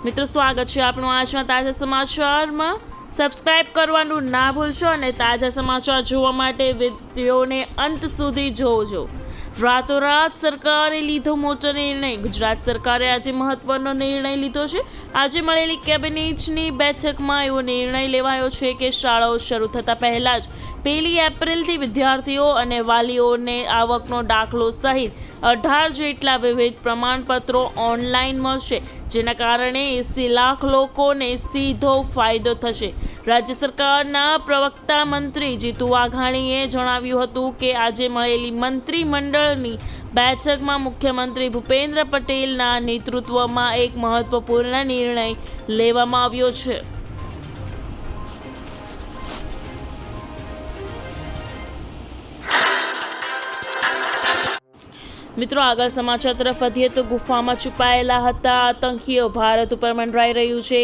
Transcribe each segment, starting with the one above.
મિત્રો સ્વાગત છે આપણું આજના તાજા સમાચારમાં। સબસ્ક્રાઇબ કરવાનું ના ભૂલશો અને તાજા સમાચાર જોવા માટે વિડીયોને અંત સુધી જોજો। રાતોરાત સરકારે લીધો મોટો નિર્ણય। ગુજરાત સરકારે આજે મહત્વનો નિર્ણય લીધો છે। આજે મળેલી કેબિનેટની બેઠકમાં એવો નિર્ણય લેવાયો છે કે શાળાઓ શરૂ થતા પહેલા જ 1 એપ્રિલથી વિદ્યાર્થીઓ અને વાલીઓને આવકનો દાખલો સહિત 18 જેટલા વિવિધ પ્રમાણપત્રો ઓનલાઈન મળશે, જેના કારણે 80 લાખ લોકોને સીધો ફાયદો થશે। રાજ્ય સરકારના પ્રવક્તા મંત્રી જીતુ વાઘાણીએ જણાવ્યું હતું કે આજે મળેલી મંત્રીમંડળની બેઠકમાં મુખ્યમંત્રી ભૂપેન્દ્ર પટેલના નેતૃત્વમાં એક મહત્વપૂર્ણ નિર્ણય લેવામાં આવ્યો છે। મિત્રો આગળ સમાચાર તરફ વધીએ તો ગુફામાં છુપાયેલા હતા આતંકીઓ। ભારત ઉપર મંડરાઈ રહ્યું છે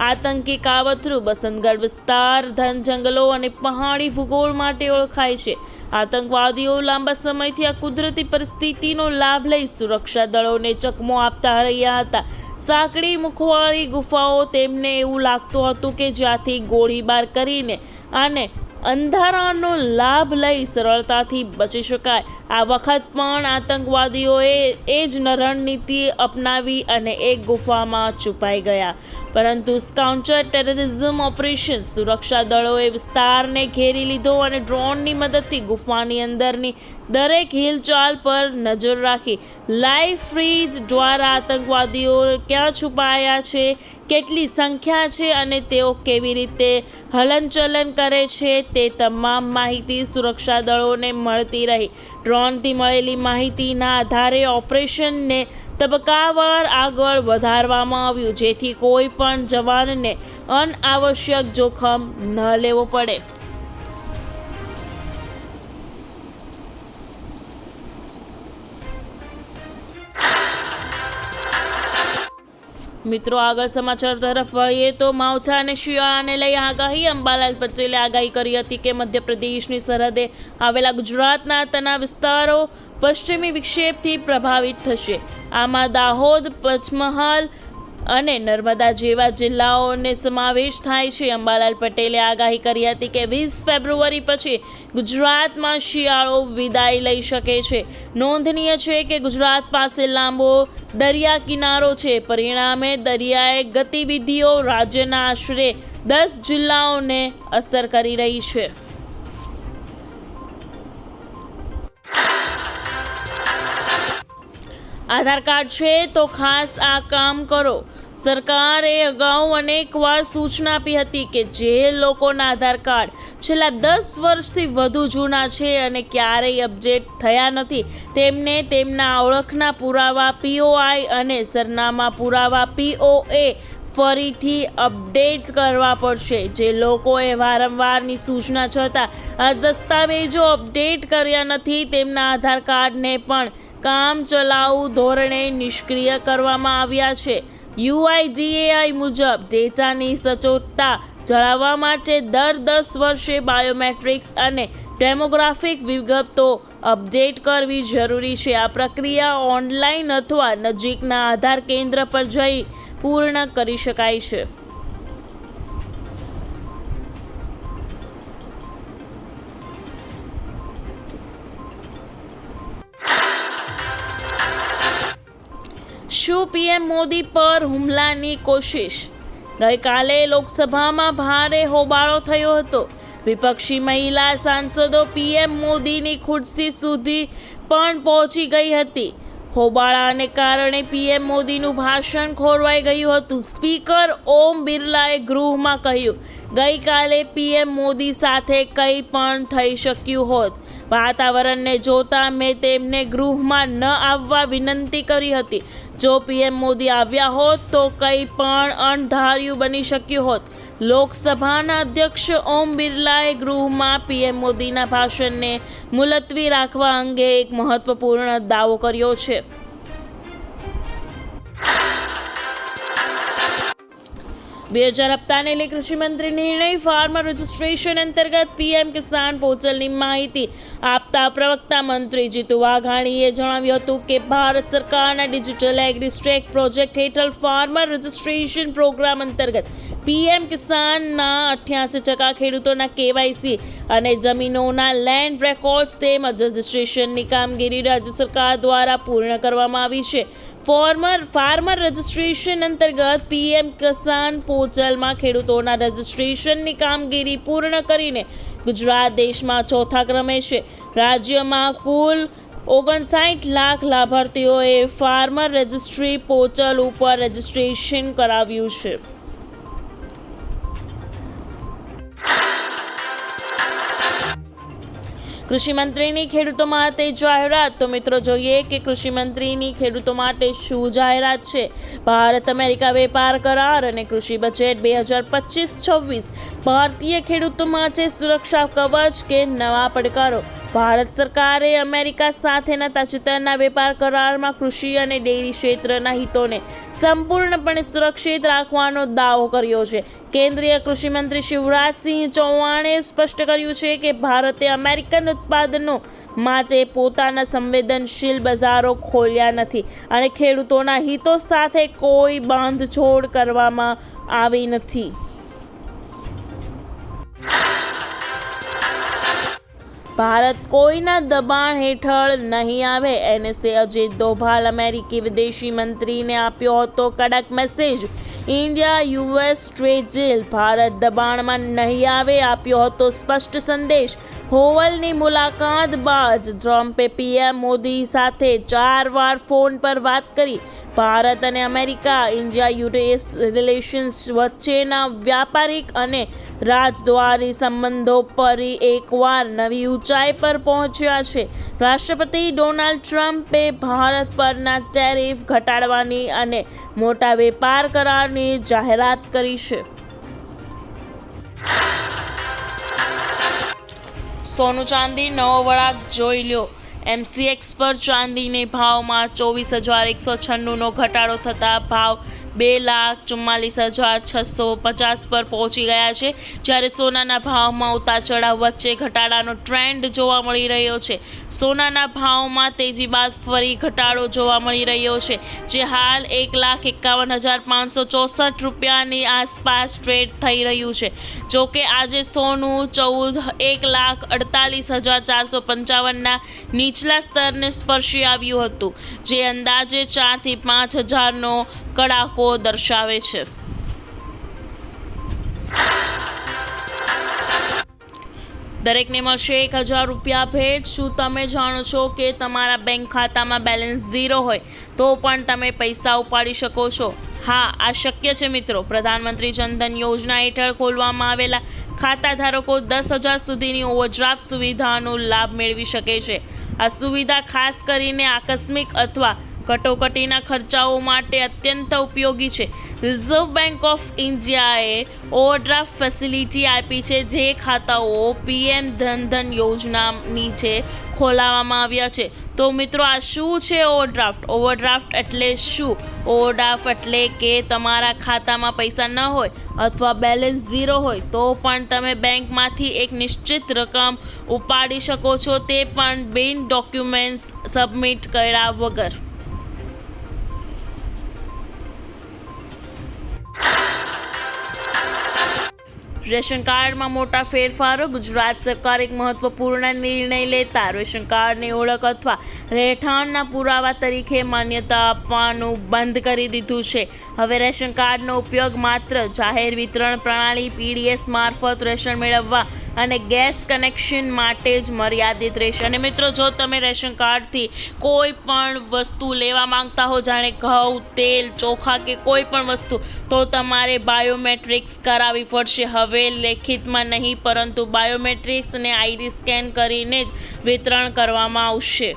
આતંકી કાવતરું। બસંતગઢ વિસ્તાર ઘન જંગલો અને પહાડી ભૂગોળ માટે ઓળખાય છે। આતંકવાદીઓ લાંબા સમયથી આ કુદરતી પરિસ્થિતિનો લાભ લઈ સુરક્ષા દળોને ચકમો આપતા રહ્યા હતા। સાંકડી મુખવાળી ગુફાઓ તેમને એવું લાગતું હતું કે જ્યાંથી ગોળીબાર કરીને અને અંધારાનો લાભ લઈ સરળતાથી બચી શકાય। આ વખત પણ આતંકવાદીઓએ એ જ રણનીતિ અપનાવી અને એક ગુફામાં છુપાઈ ગયા, પરંતુ કાઉન્ટર ટેરરિઝમ ઓપરેશન સુરક્ષા દળોએ વિસ્તારને ઘેરી લીધો અને ડ્રોનની મદદથી ગુફાની અંદરની દરેક હિલચાલ પર નજર રાખી। લાઈવ ફ્રીજ દ્વારા આતંકવાદીઓ ક્યાં છુપાયા છે, કેટલી સંખ્યા છે અને તેઓ કેવી રીતે હલનચલન કરે છે તે તમામ માહિતી સુરક્ષા દળોને મળતી રહી। ડ્રોનથી મળેલી માહિતીના આધારે ઓપરેશનને તબક્કાવાર આગળ વધારવામાં આવ્યું, જેથી કોઈ પણ જવાનને અનાવશ્યક જોખમ ન લેવો પડે। મિત્રો આગળ સમાચાર તરફ વળીએ તો માવઠા અને શિયાળાને લઈ આગાહી। અંબાલાલ પટેલે આગાહી કરી હતી કે મધ્યપ્રદેશની સરહદે આવેલા ગુજરાતના તના વિસ્તારો પશ્ચિમી વિક્ષેપથી પ્રભાવિત થશે। આમાં દાહોદ, પંચમહાલ અને નર્મદા જેવા જિલ્લાઓને સમાવેશ થાય છે। અંબાલાલ પટેલે આગાહી કરી હતી કે 20 ફેબ્રુઆરી પછી ગુજરાતમાં શિયાળો વિદાય લઈ શકે છે। નોંધનીય છે કે ગુજરાત પાસે લાંબો દરિયા કિનારો છે, પરિણામે દરિયાઈ ગતિવિધિઓ રાજ્યના આશરે 10 જિલ્લાઓને અસર કરી રહી છે। આધાર કાર્ડ છે તો ખાસ આ કામ કરો। સરકારે અગાઉ અનેકવાર સૂચના આપી હતી કે જે લોકોના આધાર કાર્ડ છેલ્લા 10 વર્ષથી વધુ જૂના છે અને ક્યારેય અપડેટ થયા નથી, તેમને તેમના ઓળખના પુરાવા POI અને સરનામા પુરાવા POA ફરીથી અપડેટ કરવા પડશે। જે લોકોએ વારંવારની સૂચના છતાં આ દસ્તાવેજો અપડેટ કર્યા નથી, તેમના આધાર કાર્ડને પણ કામ ચલાઉ ધોરણે નિષ્ક્રિય કરવામાં આવ્યા છે। UIDAI મુજબ ડેટાની સચોટતા જાળવવા માટે દર 10 વર્ષે બાયોમેટ્રિક્સ અને ડેમોગ્રાફિક વિગતો અપડેટ કરવી જરૂરી છે। આ પ્રક્રિયા ઓનલાઈન અથવા નજીકના આધાર કેન્દ્ર પર જઈ પૂર્ણ કરી શકાય છે। શું PM મોદી પર હુમલાની કોશિશ? ગઈકાલે લોકસભામાં ભારે હોબાળો થયો હતો। વિપક્ષી મહિલા સાંસદો PM મોદીની ખુરશી સુધી પણ પહોંચી ગઈ હતી। હોબાળાને કારણે PM મોદીનું ભાષણ ખોરવાઈ ગયું હતું। સ્પીકર ઓમ બિરલાએ ગૃહમાં કહ્યું, ગઈકાલે PM મોદી સાથે કંઈ પણ થઈ શક્યું હોત। વાતાવરણને જોતા મેં તેમને ગૃહમાં ન આવવા વિનંતી કરી હતી। જો PM મોદી આવ્યા હોત તો કંઈ પણ અણધાર્યું બની શક્યું હોત। લોકસભાના અધ્યક્ષ ઓમ બિરલાએ ગૃહમાં PM મોદીના ભાષણને મુલતવી રાખવા અંગે એક મહત્વપૂર્ણ દાવો કર્યો છે। 2000 હપ્તાને લઈ કૃષિમંત્રી નિર્ણય. ફાર્મર રજિસ્ટ્રેશન અંતર્ગત પીએમ કિસાન પોર્ટલની માહિતી આપતા પ્રવક્તા મંત્રી જીતુ વાઘાણીએ જણાવ્યું હતું કે ભારત સરકારના ડિજિટલ એગ્રીસ્ટેક પ્રોજેક્ટ હેઠળ ફાર્મર રજિસ્ટ્રેશન પ્રોગ્રામ અંતર્ગત પીએમ કિસાનના 88% ખેડૂતોના કેવાયસી અને જમીનોના લેન્ડ રેકોર્ડ્સ તેમજ રજિસ્ટ્રેશનની કામગીરી રાજ્ય સરકાર દ્વારા પૂર્ણ કરવામાં આવી છે. ફાર્મર રજિસ્ટ્રેશન અંતર્ગત પીએમ કિસાન પોર્ટલમાં ખેડૂતોના રજિસ્ટ્રેશનની કામગીરી પૂર્ણ કરીને ગુજરાત દેશમાં ચોથા ક્રમે છે. રાજ્યમાં કુલ 59 લાખ લાભાર્થીઓએ ફાર્મર રજિસ્ટ્રી પોર્ટલ ઉપર રજિસ્ટ્રેશન કરાવ્યું છે. કૃષિમંત્રીની ખેડૂતો માટે જાહેરાત. તો મિત્રો જોઈએ કે કૃષિમંત્રીની ખેડૂતો માટે શું જાહેરાત છે. ભારત અમેરિકા વેપાર કરાર અને કૃષિ બજેટ 2025-26 ભારતીય ખેડૂતો માટે સુરક્ષા કવચ કે નવા પડકારો. ભારત સરકારે અમેરિકા સાથેના તાજેતરના વેપાર કરારમાં કૃષિ અને ડેરી ક્ષેત્રના હિતોને સંપૂર્ણપણે સુરક્ષિત રાખવાનો દાવો કર્યો છે. કેન્દ્રીય કૃષિમંત્રી શિવરાજસિંહ ચૌહાણે સ્પષ્ટ કર્યું છે કે ભારતે અમેરિકન ઉત્પાદનો માટે પોતાના સંવેદનશીલ બજારો ખોલ્યા નથી અને ખેડૂતોના હિતો સાથે કોઈ બાંધછોડ કરવામાં આવી નથી. ભારત કોઈના દબાણ હેઠળ નહીં આવે. NSA અજીત દોભાલ અમેરિકી વિદેશી મંત્રીને આપ્યો હતો કડક message. India US trade deal. Bharat દબાણમાં નહીં આવે આપ્યો હતો સ્પષ્ટ સંદેશ. હોવલની મુલાકાત બાદ ટ્રમ્પે પીએમ મોદી સાથે 4 વાર ફોન પર વાત કરી. ભારત અને અમેરિકા ઇન્ડિયા US રિલેશન્સ વચ્ચેના વ્યાપારિક અને રાજદ્વારી સંબંધો ફરી એકવાર નવી ઊંચાઈ પર પહોંચ્યા છે. રાષ્ટ્રપતિ ડોનાલ્ડ ટ્રમ્પે ભારત પરના ટેરિફ ઘટાડવાની અને મોટા વેપાર કરારની જાહેરાત કરી છે. સોનું ચાંદી નવો વળાંક જોઈ લ્યો. MCX પર ચાંદીને ભાવમાં 24,196નો ઘટાડો થતાં ભાવ 2,44,650 પર પહોંચી ગયા છે. જ્યારે સોનાના ભાવમાં ઉતાર ચઢાવ વચ્ચે ઘટાડાનો ટ્રેન્ડ જોવા મળી રહ્યો છે. સોનાના ભાવમાં તેજી બાદ ફરી ઘટાડો જોવા મળી રહ્યો છે, જે હાલ 1,51,564 રૂપિયાની આસપાસ ટ્રેડ થઈ રહ્યું છે. જોકે આજે સોનું 1,48,455ના નીચલા સ્તરને સ્પર્શી આવ્યું હતું, જે અંદાજે 4 થી 5 હજારનો કડાકો દર્શાવે છે. દરેકને મળશે 1,000 રૂપિયા ભેટ. શું તમે જાણો છો કે તમારા બેંક ખાતામાં બેલેન્સ 0 હોય તો પણ તમે પૈસા ઉપાડી શકો છો? હા, આ શક્ય છે મિત્રો. પ્રધાનમંત્રી જનધન યોજના હેઠળ ખોલવામાં આવેલા ખાતા ધારકો 10,000 સુધીની ઓવરડ્રાફ્ટ સુવિધાનો લાભ મેળવી શકે છે. આ સુવિધા ખાસ કરીને આકસ્મિક અથવા કટોકટીના ખર્ચાઓ માટે અત્યંત ઉપયોગી છે. રિઝર્વ બેંક ઓફ ઇન્ડિયાએ ઓવરડ્રાફ્ટ ફેસિલિટી આપી છે, જે ખાતાઓ પીએમ જનધન યોજના નીચે ખોલાવવામાં આવ્યા છે. તો મિત્રો, આ શું છે ઓવરડ્રાફ્ટ? ઓવરડ્રાફ્ટ એટલે શું? ઓવરડ્રાફ્ટ એટલે કે તમારા ખાતામાં પૈસા ન હોય અથવા બેલેન્સ 0 હોય તો પણ તમે બેંકમાંથી એક નિશ્ચિત રકમ ઉપાડી શકો છો, તે પણ બિન ડોક્યુમેન્ટ્સ સબમિટ કર્યા વગર. રેશન કાર્ડમાં મોટા ફેરફારો. ગુજરાત સરકાર એક મહત્વપૂર્ણ નિર્ણય લેતા રેશન કાર્ડની ઓળખ અથવા રહેઠાણના પુરાવા તરીકે માન્યતા આપવાનું બંધ કરી દીધું છે. હવે રેશન કાર્ડનો ઉપયોગ માત્ર જાહેર વિતરણ પ્રણાલી PDS મારફત રેશન મેળવવા અને ગેસ કનેક્શન માટે જ મર્યાદિત રહેશે. અને મિત્રો, જો તમે રેશન કાર્ડથી કોઈ પણ વસ્તુ લેવા માંગતા હો, જાણે ઘઉં, તેલ, ચોખા કે કોઈ પણ વસ્તુ, તો તમારે બાયોમેટ્રિક્સ કરાવવી પડશે. હવે લેખિતમાં નહીં, પરંતુ બાયોમેટ્રિક્સ અને ID સ્કેન કરીને જ વિતરણ કરવામાં આવશે.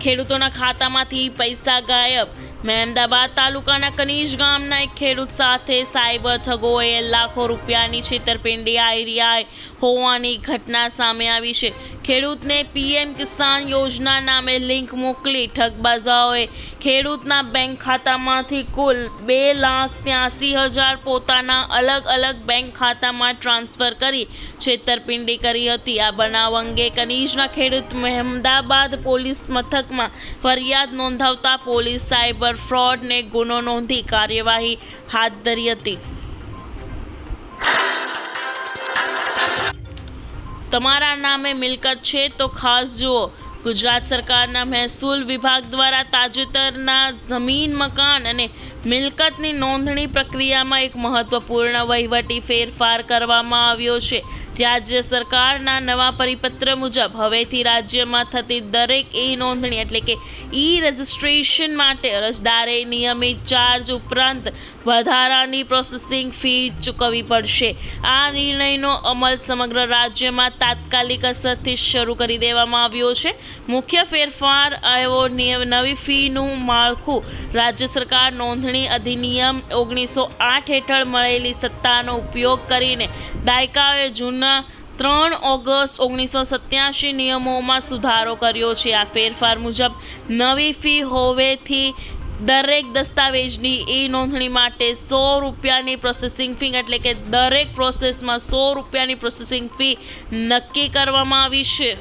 ખેડૂતોના ખાતામાંથી પૈસા ગાયબ. મહેમદાબાદ તાલુકાના કનીજ ગામના એક ખેડૂત સાથે સાયબર ઠગોએ લાખો રૂપિયાની છેતરપિંડી આઈરિયા હોવાની ઘટના સામે આવી છે. ખેડૂતને પીએમ કિસાન યોજના નામે લિંક મોકલી ઠગબાજોએ ખેડૂતના બેંક ખાતામાંથી કુલ 2,83,000 પોતાના અલગ અલગ બેંક ખાતામાં ટ્રાન્સફર કરી છેતરપિંડી કરી હતી। આ બનાવ અંગે કનીજના ખેડૂત મહેમદાબાદ પોલીસ મથકમાં ફરિયાદ નોંધાવતા પોલીસ સાયબર ફ્રોડને ગુનો નોંધી કાર્યવાહી હાથ ધરી હતી। તમારા નામે મિલકત છે તો ખાસ જુઓ। ગુજરાત સરકારના મહેસૂલ વિભાગ દ્વારા તાજેતરના જમીન મકાન અને મિલકતની નોંધણી પ્રક્રિયામાં એક મહત્વપૂર્ણ વહીવટી ફેરફાર કરવામાં આવ્યો છે। રાજ્ય સરકારના નવા પરિપત્ર મુજબ હવેથી રાજ્યમાં થતી દરેક નોંધણી એટલે કે રજિસ્ટ્રેશન માટે અરજદારે નિયમિત ચાર્જ ઉપરાંત વધારાની પ્રોસેસિંગ ફી ચૂકવવી પડશે। આ નિર્ણયનો અમલ સમગ્ર રાજ્યમાં તાત્કાલિક અસરથી શરૂ કરી દેવામાં આવ્યો છે। મુખ્ય ફેરફાર આવ્યો નવી ફીનું માળખું રાજ્ય સરકાર નોંધણી અધિનિયમ 1908 હેઠળ મળેલી સત્તાનો ઉપયોગ કરીને દાયકાએ જૂના 3 ઓગસ્ટ 1987 નિયમોમાં સુધારો કર્યો છે। આ ફેરફાર મુજબ નવી ફી હવેથી દરેક દસ્તાવેજની નોંધણી માટે 100 રૂપિયાની પ્રોસેસિંગ ફી એટલે કે દરેક પ્રોસેસમાં 100 રૂપિયાની પ્રોસેસિંગ ફી નક્કી કરવામાં આવી છે।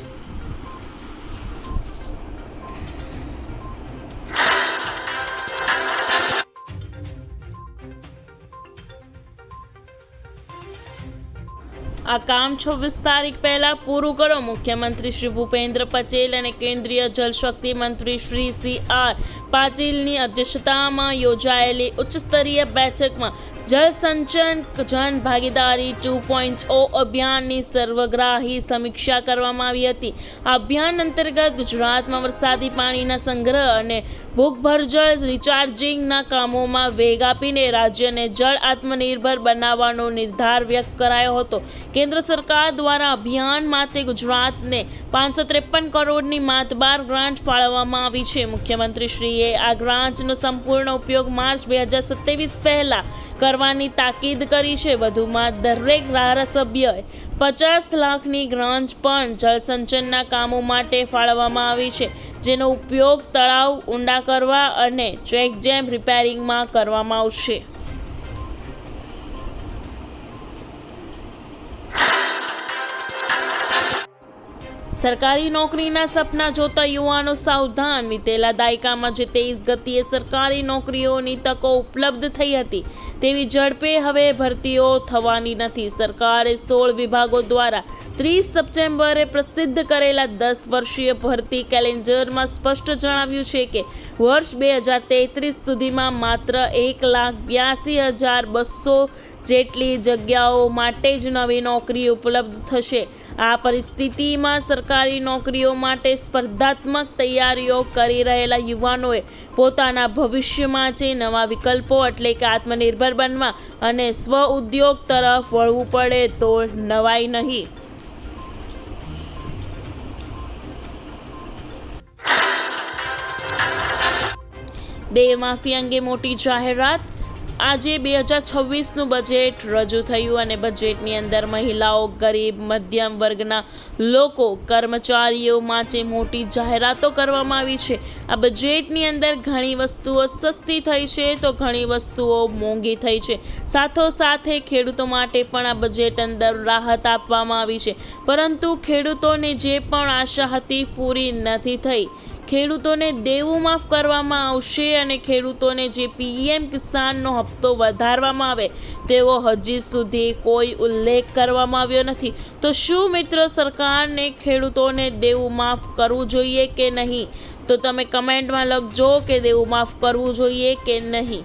આ કામ 26 તારીખ પહેલા પૂરું કરો। મુખ્યમંત્રી શ્રી ભૂપેન્દ્ર પટેલ અને કેન્દ્રીય જળશક્તિ મંત્રી શ્રી CR પાટીલની અધ્યક્ષતામાં યોજાયેલી ઉચ્ચસ્તરીય બેઠકમાં જળ સંચયન જન ભાગીદારી 2.0 અભિયાનની સર્વગ્રાહી સમીક્ષા કરવામાં આવી હતી। આ અભિયાન અંતર્ગત ગુજરાતમાં વરસાદી પાણીના સંગ્રહ અને ભૂગર્ભજળ રિચાર્જિંગના કામોમાં વેગ આપીને રાજ્યને જળ આત્મનિર્ભર બનાવવાનો નિર્ધાર વ્યક્ત કરાયો હતો। કેન્દ્ર સરકાર દ્વારા અભિયાન માટે ગુજરાતને 553 કરોડની માતબાર ગ્રાન્ટ ફાળવવામાં આવી છે। મુખ્યમંત્રીશ્રીએ આ ગ્રાન્ટનો સંપૂર્ણ ઉપયોગ માર્ચ 2027 પહેલા કરવાની તાકીદ કરી છે। વધુમાં દરેક ધારાસભ્યએ 50 લાખની ગ્રાન્ટ પણ જળસંચયનના કામો માટે ફાળવવામાં આવી છે, જેનો ઉપયોગ તળાવ ઊંડા કરવા અને ચેકડેમ રિપેરિંગમાં કરવામાં આવશે। સરકારી નોકરીના સપના જોતા યુવાનો સાવધાન। વીતેલા દાયકામાં જે તેજ ગતિએ સરકારી નોકરીઓની તકો ઉપલબ્ધ થઈ હતી તેવી ઝડપે હવે ભરતીઓ થવાની નથી। સરકારે 16 વિભાગો દ્વારા 30 સપ્ટેમ્બરે પ્રસિદ્ધ કરેલા 10 વર્ષીય ભરતી કેલેન્ડરમાં સ્પષ્ટ જણાવ્યું છે કે વર્ષ 2033 સુધીમાં માત્ર 1,82,200 જેટલી જગ્યાઓ માટે જ નવી નોકરી ઉપલબ્ધ થશે। આ પરિસ્થિતિમાં સરકારી નોકરીઓ માટે સ્પર્ધાત્મક તૈયારીઓ કરી રહેલા યુવાનોએ પોતાના ભવિષ્ય માટે નવા વિકલ્પો એટલે કે આત્મનિર્ભર બનવા અને સ્વ ઉદ્યોગ તરફ વળવું પડે તો નવાઈ નહીં। દેહ માફી અંગે મોટી જાહેરાત। આજે 2026નું બજેટ રજૂ થયું અને બજેટની અંદર મહિલાઓ, ગરીબ, મધ્યમ વર્ગના લોકો, કર્મચારીઓ માટે મોટી જાહેરાતો કરવામાં આવી છે। આ બજેટની અંદર ઘણી વસ્તુઓ સસ્તી થઈ છે તો ઘણી વસ્તુઓ મોંઘી થઈ છે। સાથોસાથે ખેડૂતો માટે પણ આ બજેટ અંદર રાહત આપવામાં આવી છે, પરંતુ ખેડૂતોને જે પણ આશા હતી પૂરી નથી થઈ। ખેડૂતોને દેવું માફ કરવામાં આવશે અને ખેડૂતોને જે પીએમ કિસાનનો હપ્તો વધારવામાં આવે તેવો હજી સુધી કોઈ ઉલ્લેખ કરવામાં આવ્યો નથી। તો શું મિત્રો સરકારને ખેડૂતોને દેવું માફ કરવું જોઈએ કે નહીં? તો તમે કમેન્ટમાં લખજો કે દેવું માફ કરવું જોઈએ કે નહીં।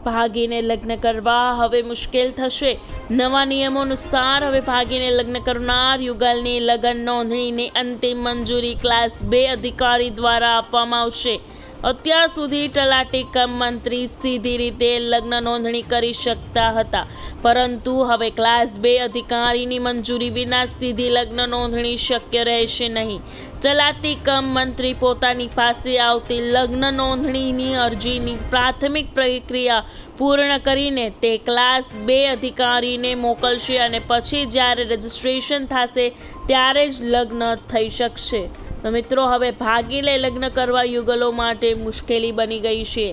ભાગીને લગ્ન કરવા હવે મુશ્કેલ થશે। નવા નિયમો અનુસાર હવે ભાગીને લગ્ન કરનાર યુગલની લગ્ન નોંધણીની અંતિમ મંજૂરી ક્લાસ 2 અધિકારી દ્વારા આપવામાં આવશે। અત્યાર સુધી તલાટી કમ મંત્રી સીધી રીતે લગ્ન નોંધણી કરી શકતા હતા, પરંતુ હવે ક્લાસ 2 અધિકારીની મંજૂરી વિના સીધી લગ્ન નોંધણી શક્ય રહેશે નહીં. તલાટી કમ મંત્રી પોતાની પાસે આવતી લગ્ન નોંધણીની અરજીની પ્રાથમિક પ્રક્રિયા પૂર્ણ કરીને તે ક્લાસ 2 અધિકારીને મોકલશે અને પછી જ્યારે રજિસ્ટ્રેશન થશે ત્યારે જ લગ્ન થઈ શકશે. તો મિત્રો, હવે ભાગીને લગ્ન કરવા યુગલો માટે મુશ્કેલી બની ગઈ છે.